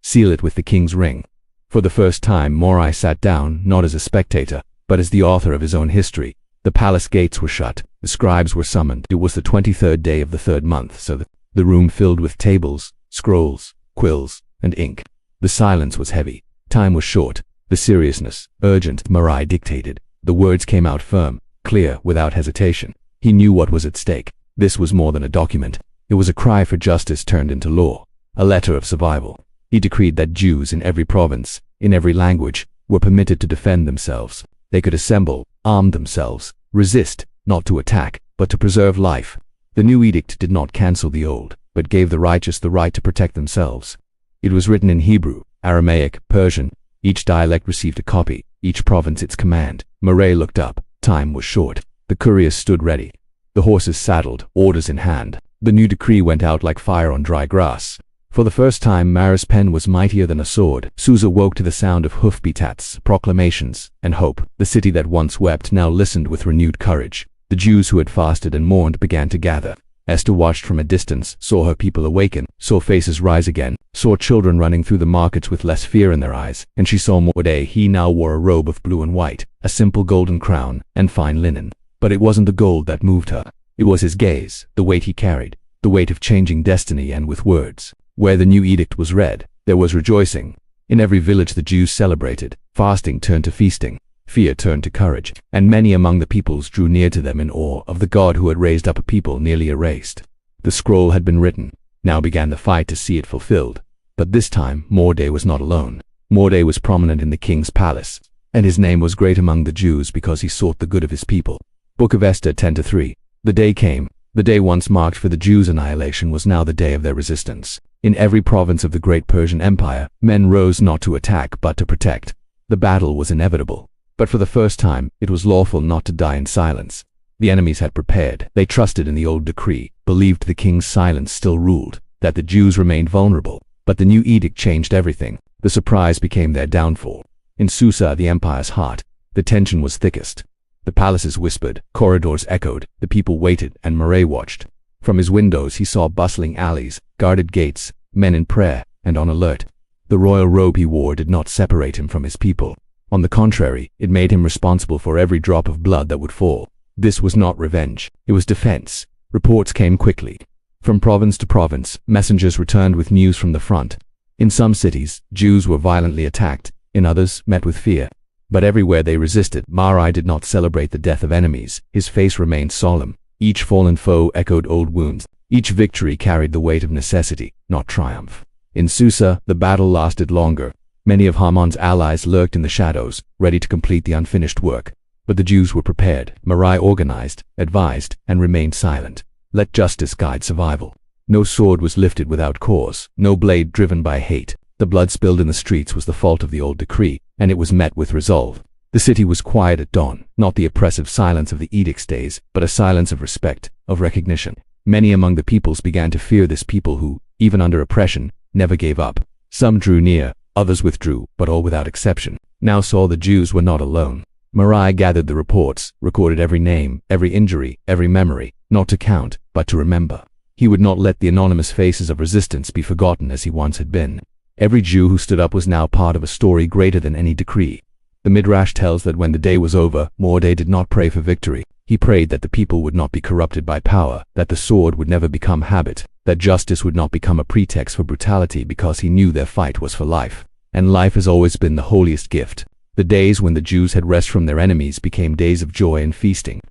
Seal it with the king's ring. For the first time Mordecai sat down, not as a spectator, but as the author of his own history. The palace gates were shut, the scribes were summoned. It was the 23rd day of the 3rd month, so the room filled with tables, scrolls, quills, and ink. The silence was heavy. Time was short. The seriousness, urgent. Mordecai dictated. The words came out firm, clear, without hesitation. He knew what was at stake. This was more than a document. It was a cry for justice turned into law, a letter of survival. He decreed that Jews in every province, in every language, were permitted to defend themselves. They could assemble, arm themselves, resist, not to attack, but to preserve life. The new edict did not cancel the old, but gave the righteous the right to protect themselves. It was written in Hebrew, Aramaic, Persian. Each dialect received a copy, each province its command. Mordecai looked up. Time was short. The couriers stood ready, the horses saddled, orders in hand. The new decree went out like fire on dry grass. For the first time Mara's pen was mightier than a sword. Susa woke to the sound of hoofbeats, proclamations, and hope. The city that once wept now listened with renewed courage. The Jews who had fasted and mourned began to gather. Esther watched from a distance, saw her people awaken, saw faces rise again, saw children running through the markets with less fear in their eyes, and she saw Mordecai. He now wore a robe of blue and white, a simple golden crown, and fine linen. But it wasn't the gold that moved her. It was his gaze, the weight he carried, the weight of changing destiny. And with words. Where the new edict was read, there was rejoicing. In every village the Jews celebrated. Fasting turned to feasting. Fear turned to courage, and many among the peoples drew near to them in awe of the God who had raised up a people nearly erased. The scroll had been written. Now began the fight to see it fulfilled. But this time, Mordecai was not alone. Mordecai was prominent in the king's palace, and his name was great among the Jews because he sought the good of his people. Book of Esther 10-3. The day came. The day once marked for the Jews' annihilation was now the day of their resistance. In every province of the great Persian Empire, men rose not to attack but to protect. The battle was inevitable. But for the first time, it was lawful not to die in silence. The enemies had prepared. They trusted in the old decree, believed the king's silence still ruled, that the Jews remained vulnerable. But the new edict changed everything. The surprise became their downfall. In Susa, the empire's heart, the tension was thickest. The palaces whispered, corridors echoed, the people waited, and Mordecai watched. From his windows he saw bustling alleys, guarded gates, men in prayer, and on alert. The royal robe he wore did not separate him from his people. On the contrary, it made him responsible for every drop of blood that would fall. This was not revenge, it was defense. Reports came quickly. From province to province, messengers returned with news from the front. In some cities, Jews were violently attacked, in others, met with fear. But everywhere they resisted, Mordecai did not celebrate the death of enemies. His face remained solemn. Each fallen foe echoed old wounds. Each victory carried the weight of necessity, not triumph. In Susa, the battle lasted longer. Many of Haman's allies lurked in the shadows, ready to complete the unfinished work. But the Jews were prepared. Mordecai organized, advised, and remained silent. Let justice guide survival. No sword was lifted without cause, no blade driven by hate. The blood spilled in the streets was the fault of the old decree, and it was met with resolve. The city was quiet at dawn, not the oppressive silence of the edict's days, but a silence of respect, of recognition. Many among the peoples began to fear this people who, even under oppression, never gave up. Some drew near, others withdrew, but all without exception. Now saw the Jews were not alone. Mordecai gathered the reports, recorded every name, every injury, every memory, not to count, but to remember. He would not let the anonymous faces of resistance be forgotten as he once had been. Every Jew who stood up was now part of a story greater than any decree. The Midrash tells that when the day was over, Mordecai did not pray for victory. He prayed that the people would not be corrupted by power, that the sword would never become habit, that justice would not become a pretext for brutality because he knew their fight was for life. And life has always been the holiest gift. The days when the Jews had rest from their enemies became days of joy and feasting.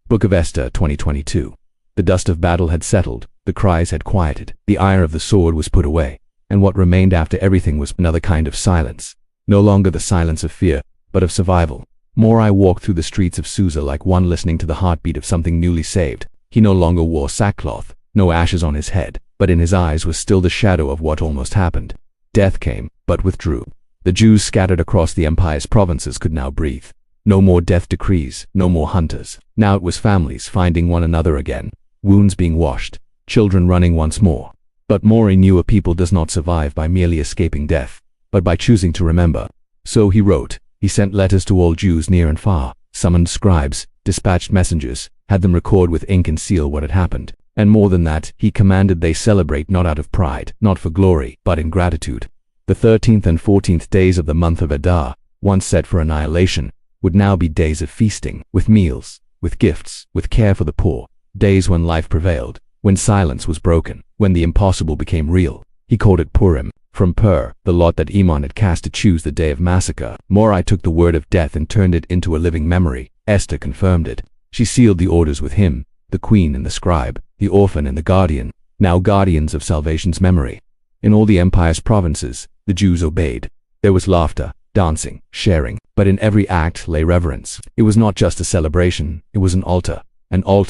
Book of Esther 2022. The dust of battle had settled, the cries had quieted, the ire of the sword was put away. And what remained after everything was another kind of silence. No longer the silence of fear, but of survival. Mordecai walked through the streets of Susa like one listening to the heartbeat of something newly saved. He no longer wore sackcloth, no ashes on his head, but in his eyes was still the shadow of what almost happened. Death came, but withdrew. The Jews scattered across the empire's provinces could now breathe. No more death decrees, no more hunters. Now it was families finding one another again, wounds being washed, children running once more. But Mordecai knew a people does not survive by merely escaping death, but by choosing to remember. So he wrote. He sent letters to all Jews near and far, summoned scribes, dispatched messengers, had them record with ink and seal what had happened. And more than that, he commanded they celebrate not out of pride, not for glory, but in gratitude. The 13th and 14th days of the month of Adar, once set for annihilation, would now be days of feasting, with meals, with gifts, with care for the poor, days when life prevailed, when silence was broken, when the impossible became real. He called it Purim, from Pur, the lot that Haman had cast to choose the day of massacre. Mordecai took the word of death and turned it into a living memory. Esther confirmed it. She sealed the orders with him, the queen and the scribe, the orphan and the guardian, now guardians of salvation's memory. In all the empire's provinces, the Jews obeyed. There was laughter, dancing, sharing, but in every act lay reverence. It was not just a celebration, it was an altar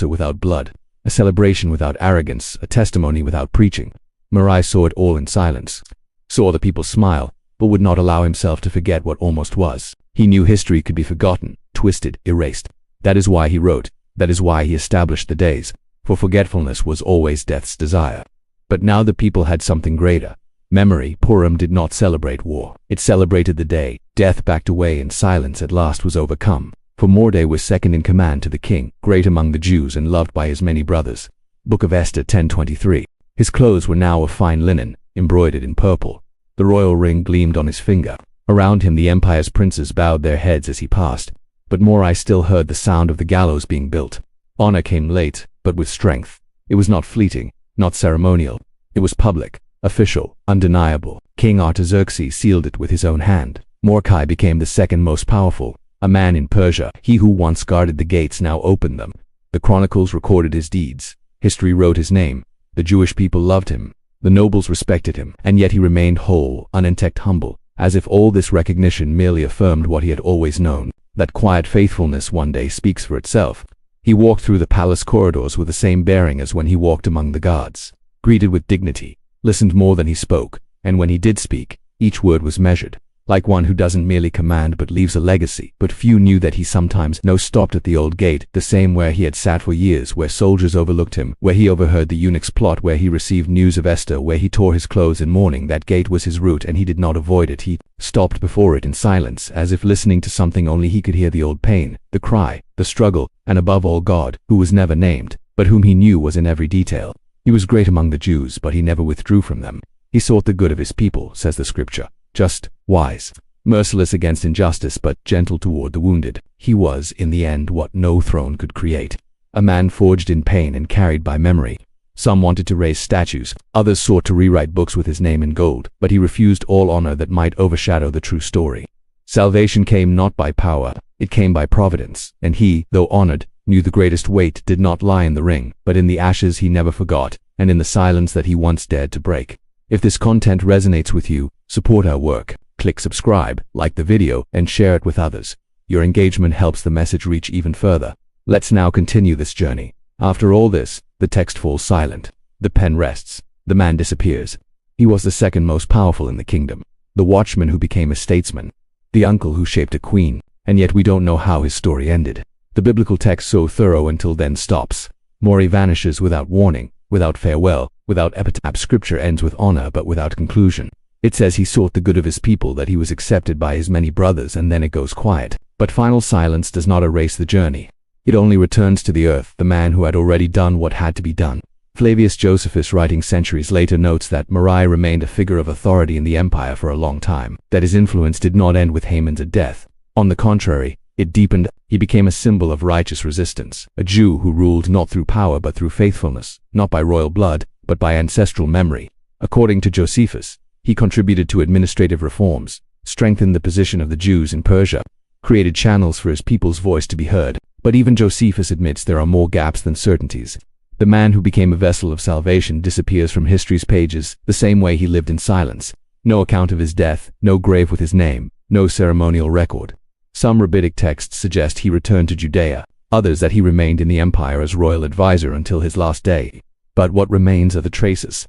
without blood, a celebration without arrogance, a testimony without preaching. Mordecai saw it all in silence, saw the people smile, but would not allow himself to forget what almost was. He knew history could be forgotten, twisted, erased. That is why he wrote, that is why he established the days, for forgetfulness was always death's desire. But now the people had something greater. Memory. Purim did not celebrate war. It celebrated the day. Death backed away and silence at last was overcome. For Mordecai was second in command to the king, great among the Jews and loved by his many brothers. Book of Esther 10:23. His clothes were now of fine linen, embroidered in purple. The royal ring gleamed on his finger. Around him the empire's princes bowed their heads as he passed. But Mordecai still heard the sound of the gallows being built. Honor came late, but with strength. It was not fleeting, not ceremonial. It was public, official, undeniable. King Artaxerxes sealed it with his own hand. Mordecai became the second most powerful, A man in Persia, he who once guarded the gates now opened them. The chronicles recorded his deeds. History wrote his name. The Jewish people loved him. The nobles respected him, and yet he remained whole, unentect, humble, as if all this recognition merely affirmed what he had always known. That quiet faithfulness one day speaks for itself. He walked through the palace corridors with the same bearing as when he walked among the guards, greeted with dignity, listened more than he spoke, and when he did speak, each word was measured, like one who doesn't merely command but leaves a legacy. But few knew that he sometimes stopped at the old gate, the same where he had sat for years, where soldiers overlooked him, where he overheard the eunuch's plot, where he received news of Esther, where he tore his clothes in mourning. That gate was his route, and he did not avoid it. He stopped before it in silence, as if listening to something only he could hear: the old pain, the cry, the struggle, and above all God, who was never named, but whom he knew was in every detail. He was great among the Jews, but he never withdrew from them. He sought the good of his people, says the scripture. Just, wise, merciless against injustice, but gentle toward the wounded. He was, in the end, what no throne could create. A man forged in pain and carried by memory. Some wanted to raise statues, others sought to rewrite books with his name in gold, but he refused all honor that might overshadow the true story. Salvation came not by power, it came by providence, and he, though honored, knew the greatest weight did not lie in the ring, but in the ashes he never forgot, and in the silence that he once dared to break. If this content resonates with you, support our work. Click subscribe, like the video, and share it with others. Your engagement helps the message reach even further. Let's now continue this journey. After all this, the text falls silent. The pen rests. The man disappears. He was the second most powerful in the kingdom. The watchman who became a statesman. The uncle who shaped a queen. And yet we don't know how his story ended. The biblical text, so thorough until then, stops. Mori vanishes without warning, without farewell, without epitaph. Scripture ends with honor but without conclusion. It says he sought the good of his people, that he was accepted by his many brothers, and then it goes quiet. But final silence does not erase the journey. It only returns to the earth the man who had already done what had to be done. Flavius Josephus, writing centuries later, notes that Mordecai remained a figure of authority in the empire for a long time, that his influence did not end with Haman's death. On the contrary, it deepened. He became a symbol of righteous resistance, a Jew who ruled not through power but through faithfulness, not by royal blood, but by ancestral memory. According to Josephus, he contributed to administrative reforms, strengthened the position of the Jews in Persia, created channels for his people's voice to be heard. But even Josephus admits there are more gaps than certainties. The man who became a vessel of salvation disappears from history's pages the same way he lived in silence. No account of his death, no grave with his name, no ceremonial record. Some rabbinic texts suggest he returned to Judea, others that he remained in the empire as royal advisor until his last day. But what remains are the traces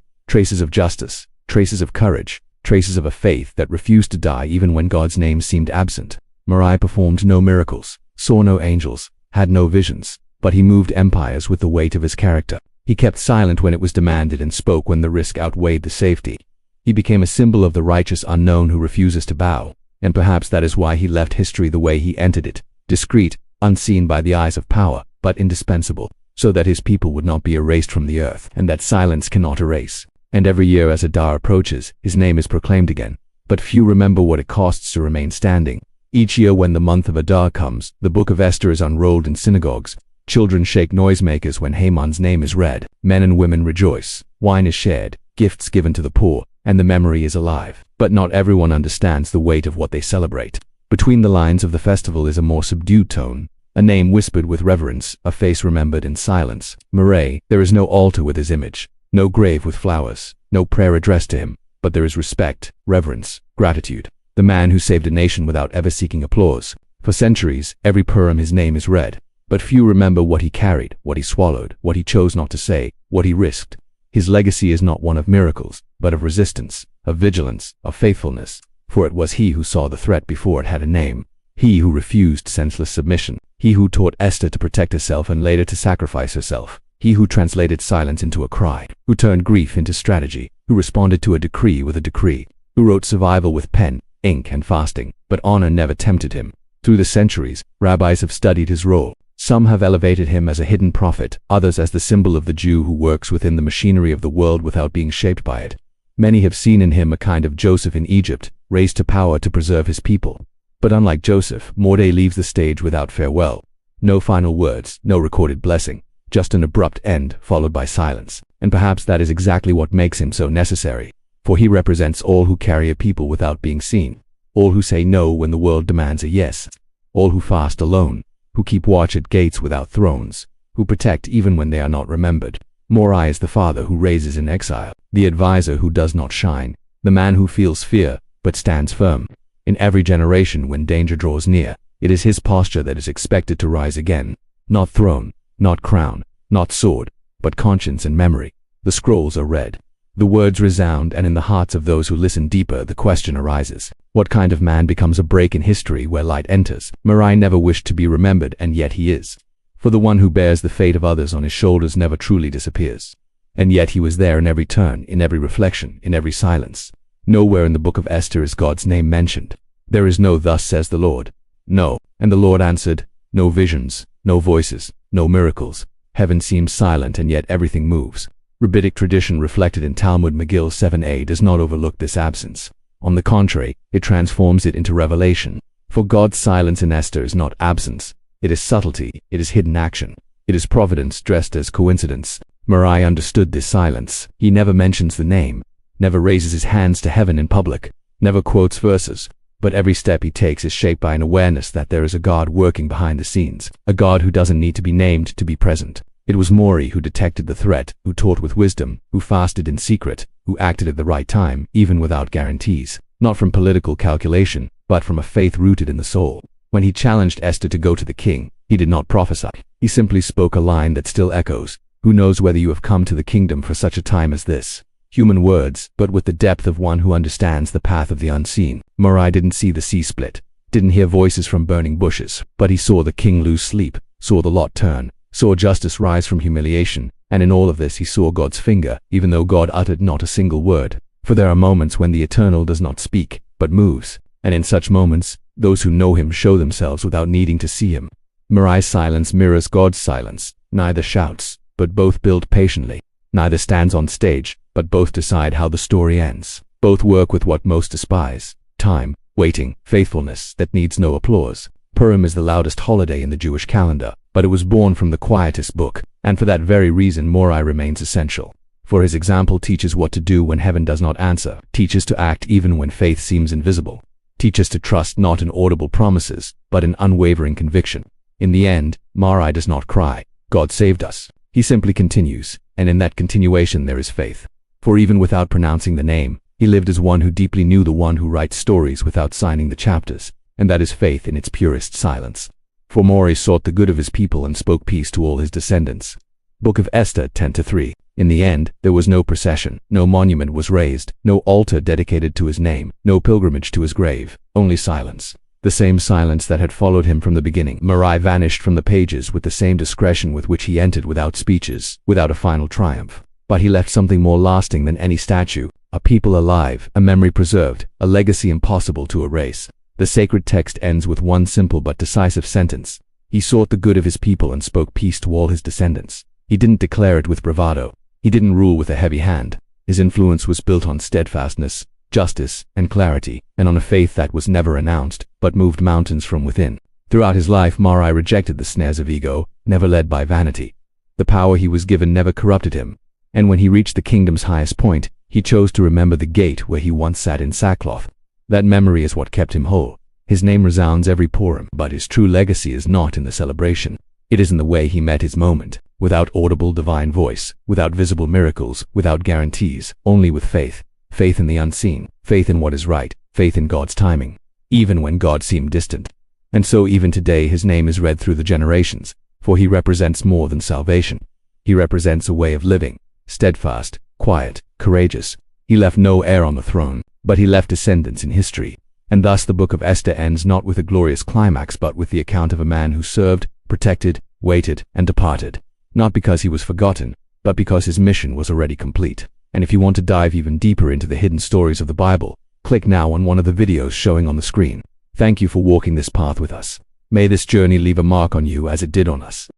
of justice, traces of courage, traces of a faith that refused to die even when God's name seemed absent. Mordecai performed no miracles, saw no angels, had no visions, but he moved empires with the weight of his character. He kept silent when it was demanded and spoke when the risk outweighed the safety. He became a symbol of the righteous unknown who refuses to bow, and perhaps that is why he left history the way he entered it, discreet, unseen by the eyes of power, but indispensable, so that his people would not be erased from the earth, and that silence cannot erase. And every year as Adar approaches, his name is proclaimed again. But few remember what it costs to remain standing. Each year when the month of Adar comes, the Book of Esther is unrolled in synagogues. Children shake noisemakers when Haman's name is read. Men and women rejoice. Wine is shared, gifts given to the poor, and the memory is alive. But not everyone understands the weight of what they celebrate. Between the lines of the festival is a more subdued tone, a name whispered with reverence, a face remembered in silence. Mordecai, there is no altar with his image. No grave with flowers, no prayer addressed to him, but there is respect, reverence, gratitude. The man who saved a nation without ever seeking applause. For centuries, every Purim his name is read, but few remember what he carried, what he swallowed, what he chose not to say, what he risked. His legacy is not one of miracles, but of resistance, of vigilance, of faithfulness, for it was he who saw the threat before it had a name. He who refused senseless submission. He who taught Esther to protect herself and later to sacrifice herself. He who translated silence into a cry, who turned grief into strategy, who responded to a decree with a decree, who wrote survival with pen, ink, and fasting, but honor never tempted him. Through the centuries, rabbis have studied his role. Some have elevated him as a hidden prophet, others as the symbol of the Jew who works within the machinery of the world without being shaped by it. Many have seen in him a kind of Joseph in Egypt, raised to power to preserve his people. But unlike Joseph, Mordecai leaves the stage without farewell. No final words, no recorded blessing. Just an abrupt end followed by silence. And perhaps that is exactly what makes him so necessary. For he represents all who carry a people without being seen. All who say no when the world demands a yes. all who fast alone, who keep watch at gates without thrones, who protect even when they are not remembered. Mordecai is the father who raises in exile, the advisor who does not shine, the man who feels fear but stands firm. In every generation when danger draws near, it is his posture that is expected to rise again. Not throne, not crown, not sword, but conscience and memory. The scrolls are read. The words resound, and in the hearts of those who listen deeper the question arises. What kind of man becomes a break in history where light enters? Mordecai never wished to be remembered, and yet he is. For the one who bears the fate of others on his shoulders never truly disappears. And yet he was there in every turn, in every reflection, in every silence. Nowhere in the Book of Esther is God's name mentioned. There is no "Thus says the Lord." No. And the Lord answered, no visions, no voices, no miracles. Heaven seems silent, and yet everything moves. Rabbinic tradition reflected in Talmud Megillah 7a does not overlook this absence. On the contrary, it transforms it into revelation. For God's silence in Esther is not absence. It is subtlety, it is hidden action. It is providence dressed as coincidence. Mordecai understood this silence. He never mentions the name, never raises his hands to heaven in public, never quotes verses, but every step he takes is shaped by an awareness that there is a God working behind the scenes, a God who doesn't need to be named to be present. It was Mordecai who detected the threat, who taught with wisdom, who fasted in secret, who acted at the right time, even without guarantees, not from political calculation, but from a faith rooted in the soul. When he challenged Esther to go to the king, he did not prophesy. He simply spoke a line that still echoes. Who knows whether you have come to the kingdom for such a time as this? Human words, but with the depth of one who understands the path of the unseen. Mordecai didn't see the sea split, didn't hear voices from burning bushes, but he saw the king lose sleep, saw the lot turn, saw justice rise from humiliation, and in all of this he saw God's finger, even though God uttered not a single word. For there are moments when the Eternal does not speak, but moves, and in such moments, those who know him show themselves without needing to see him. Mordecai's silence mirrors God's silence. Neither shouts, but both build patiently. Neither stands on stage, but both decide how the story ends. Both work with what most despise: time, waiting, faithfulness that needs no applause. Purim is the loudest holiday in the Jewish calendar, but it was born from the quietest book, and for that very reason Mordecai remains essential. For his example teaches what to do when heaven does not answer, teaches to act even when faith seems invisible, teaches to trust not in audible promises, but in unwavering conviction. In the end, Mordecai does not cry, "God saved us." He simply continues, and in that continuation there is faith. For even without pronouncing the name, he lived as one who deeply knew the one who writes stories without signing the chapters, and that is faith in its purest silence. For Mordecai sought the good of his people and spoke peace to all his descendants. Book of Esther 10-3. In the end, there was no procession, no monument was raised, no altar dedicated to his name, no pilgrimage to his grave, only silence. The same silence that had followed him from the beginning. Mordecai vanished from the pages with the same discretion with which he entered, without speeches, without a final triumph. But he left something more lasting than any statue, a people alive, a memory preserved, a legacy impossible to erase. The sacred text ends with one simple but decisive sentence. He sought the good of his people and spoke peace to all his descendants. He didn't declare it with bravado. He didn't rule with a heavy hand. His influence was built on steadfastness, justice, and clarity, and on a faith that was never announced, but moved mountains from within. Throughout his life, Mordecai rejected the snares of ego, never led by vanity. The power he was given never corrupted him. And when he reached the kingdom's highest point, he chose to remember the gate where he once sat in sackcloth. That memory is what kept him whole. His name resounds every Purim, but his true legacy is not in the celebration. It is in the way he met his moment, without audible divine voice, without visible miracles, without guarantees, only with faith. Faith in the unseen, faith in what is right, faith in God's timing, even when God seemed distant. And so even today his name is read through the generations, for he represents more than salvation. He represents a way of living, steadfast, quiet, courageous. He left no heir on the throne, but he left descendants in history. And thus the Book of Esther ends not with a glorious climax, but with the account of a man who served, protected, waited, and departed. Not because he was forgotten, but because his mission was already complete. And if you want to dive even deeper into the hidden stories of the Bible, click now on one of the videos showing on the screen. Thank you for walking this path with us. May this journey leave a mark on you as it did on us.